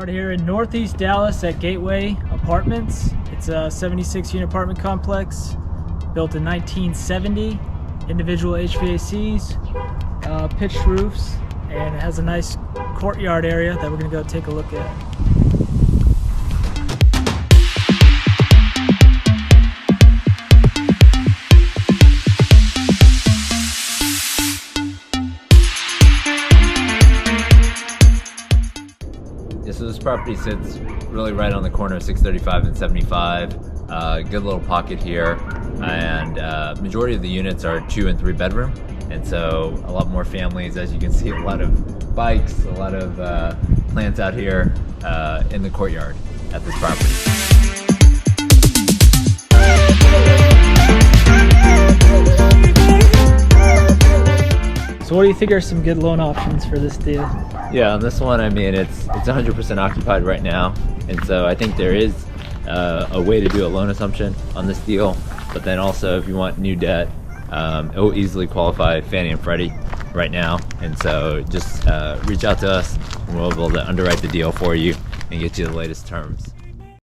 Start here in Northeast Dallas at Gateway Apartments. It's a 76-unit apartment complex built in 1970. Individual HVACs, pitched roofs, and it has a nice courtyard area that we're going to go take a look at. So this property sits really right on the corner of 635 and 75. Good little pocket here, and majority of the units are 2 and 3 bedroom, and so a lot more families. As you can see, a lot of bikes, a lot of plants out here in the courtyard at this property. So what do you think are some good loan options for this deal? Yeah, on this one, I mean, it's 100% occupied right now, and so I think there is a way to do a loan assumption on this deal. But then also, if you want new debt, it will easily qualify Fannie and Freddie right now, and so just reach out to us, and we'll be able to underwrite the deal for you and get you the latest terms.